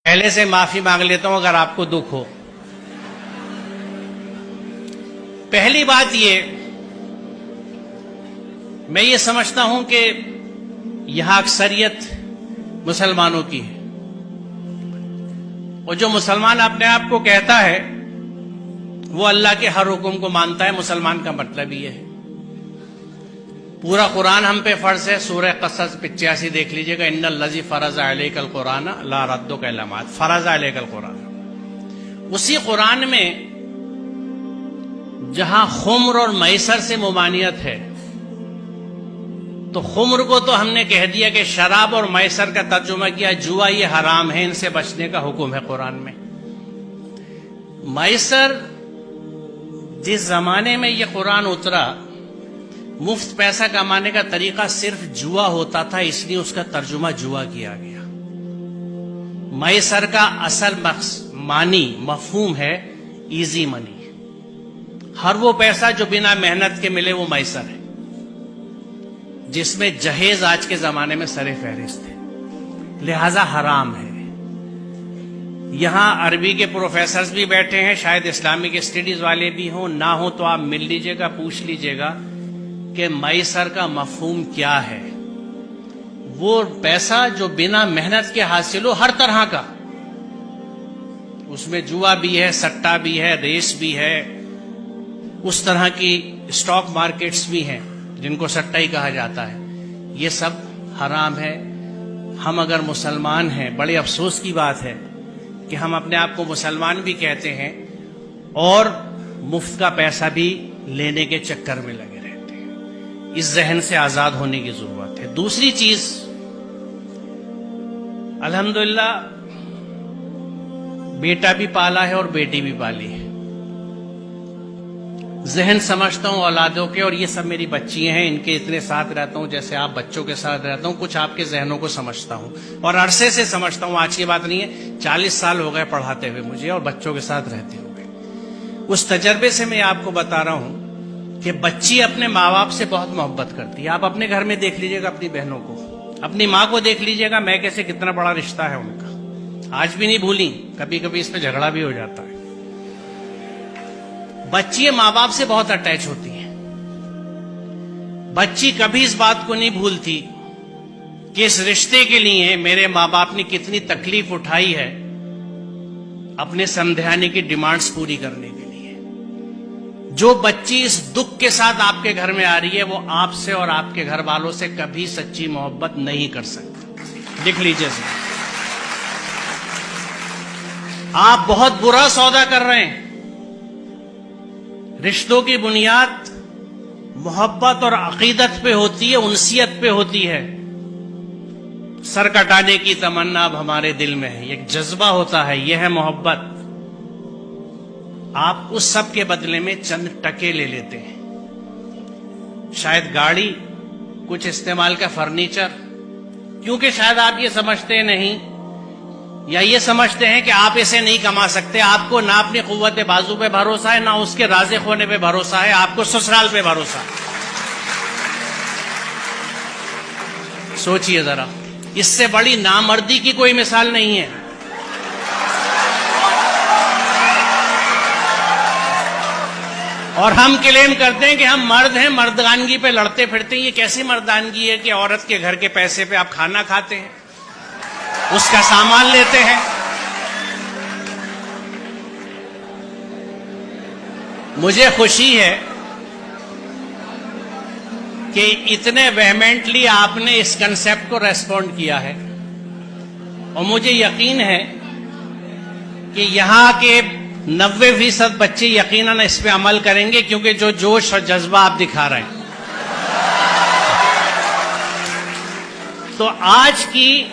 پہلے سے معافی مانگ لیتا ہوں اگر آپ کو دکھ ہو۔ پہلی بات میں یہ سمجھتا ہوں کہ یہاں اکثریت مسلمانوں کی ہے، اور جو مسلمان اپنے آپ کو کہتا ہے وہ اللہ کے ہر حکم کو مانتا ہے۔ مسلمان کا مطلب یہ ہے، پورا قرآن ہم پہ فرض ہے۔ سورہ قصص 85 دیکھ لیجئے گا، ان الذی فرض علیک القرآن لا ردک الا بعد، فرض علیک القرآن۔ اسی قرآن میں جہاں خمر اور میسر سے ممانعت ہے، تو خمر کو تو ہم نے کہہ دیا کہ شراب، اور میسر کا ترجمہ کیا جوا، یہ حرام ہے، ان سے بچنے کا حکم ہے قرآن میں۔ میسر، جس زمانے میں یہ قرآن اترا، مفت پیسہ کمانے کا طریقہ صرف جوا ہوتا تھا، اس لیے اس کا ترجمہ جوا کیا گیا۔ میسر کا اصل معنی مفہوم ہے ایزی منی، ہر وہ پیسہ جو بنا محنت کے ملے وہ میسر ہے، جس میں جہیز آج کے زمانے میں سر فہرست ہے، لہذا حرام ہے۔ یہاں عربی کے پروفیسرز بھی بیٹھے ہیں، شاید اسلامک اسٹڈیز والے بھی ہوں، نہ ہوں تو آپ مل لیجئے گا، پوچھ لیجئے گا کہ میسر کا مفہوم کیا ہے۔ وہ پیسہ جو بنا محنت کے حاصل ہو، ہر طرح کا، اس میں جوا بھی ہے، سٹا بھی ہے، ریس بھی ہے، اس طرح کی اسٹاک مارکیٹس بھی ہیں جن کو سٹا ہی کہا جاتا ہے، یہ سب حرام ہے۔ ہم اگر مسلمان ہیں، بڑے افسوس کی بات ہے کہ ہم اپنے آپ کو مسلمان بھی کہتے ہیں اور مفت کا پیسہ بھی لینے کے چکر میں لگے رہتے ہیں۔ اس ذہن سے آزاد ہونے کی ضرورت ہے۔ دوسری چیز، الحمدللہ بیٹا بھی پالا ہے اور بیٹی بھی پالی ہے۔ ذہن سمجھتا ہوں اولادوں کے، اور یہ سب میری بچی ہیں، ان کے اتنے ساتھ رہتا ہوں جیسے آپ بچوں کے ساتھ رہتا ہوں، کچھ آپ کے ذہنوں کو سمجھتا ہوں، اور عرصے سے سمجھتا ہوں، آج کی بات نہیں ہے، 40 سال ہو گئے پڑھاتے ہوئے مجھے اور بچوں کے ساتھ رہتے ہوئے۔ اس تجربے سے میں آپ کو بتا رہا ہوں کہ بچی اپنے ماں باپ سے بہت محبت کرتی ہے۔ آپ اپنے گھر میں دیکھ لیجئے گا، اپنی بہنوں کو، اپنی ماں کو دیکھ لیجئے گا، میکے سے کتنا بڑا رشتہ ہے ان کا، آج بھی نہیں بھولی، کبھی کبھی اس پہ جھگڑا بھی ہو جاتا ہے۔ بچی ماں باپ سے بہت اٹیچ ہوتی ہے۔ بچی کبھی اس بات کو نہیں بھولتی کہ اس رشتے کے لیے میرے ماں باپ نے کتنی تکلیف اٹھائی ہے اپنے سمدھانے کی ڈیمانڈز پوری کرنے کے لیے۔ جو بچی اس دکھ کے ساتھ آپ کے گھر میں آ رہی ہے، وہ آپ سے اور آپ کے گھر والوں سے کبھی سچی محبت نہیں کر سکتی۔ لکھ لیجیے سر، آپ بہت برا سودا کر رہے ہیں۔ رشتوں کی بنیاد محبت اور عقیدت پہ ہوتی ہے، انسیت پہ ہوتی ہے۔ سر کٹانے کی تمنا اب ہمارے دل میں ہے، ایک جذبہ ہوتا ہے، یہ ہے محبت۔ آپ اس سب کے بدلے میں چند ٹکے لے لیتے ہیں، شاید گاڑی، کچھ استعمال کا فرنیچر، کیونکہ شاید آپ یہ سمجھتے نہیں یا یہ سمجھتے ہیں کہ آپ اسے نہیں کما سکتے۔ آپ کو نہ اپنی قوت بازو پہ بھروسہ ہے، نہ اس کے رازق ہونے پہ بھروسہ ہے، آپ کو سسرال پہ بھروسہ ہے۔ سوچئے ذرا، اس سے بڑی نامردی کی کوئی مثال نہیں ہے۔ اور ہم کلیم کرتے ہیں کہ ہم مرد ہیں، مردانگی پہ لڑتے پھرتے ہیں۔ یہ کیسی مردانگی ہے کہ عورت کے گھر کے پیسے پہ آپ کھانا کھاتے ہیں، اس کا سامان لیتے ہیں۔ مجھے خوشی ہے کہ اتنے ویہمنٹلی آپ نے اس کنسپٹ کو ریسپونڈ کیا ہے، اور مجھے یقین ہے کہ یہاں کے 90% بچے یقیناً اس پہ عمل کریں گے، کیونکہ جو جوش اور جذبہ آپ دکھا رہے ہیں۔ تو آج کی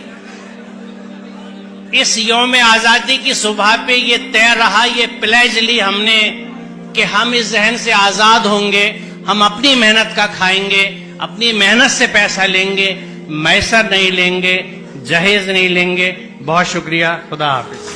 اس یوم آزادی کی صبح پہ یہ طے رہا، یہ پلیج لی ہم نے کہ ہم اس ذہن سے آزاد ہوں گے، ہم اپنی محنت کا کھائیں گے، اپنی محنت سے پیسہ لیں گے، میسر نہیں لیں گے، جہیز نہیں لیں گے۔ بہت شکریہ، خدا حافظ۔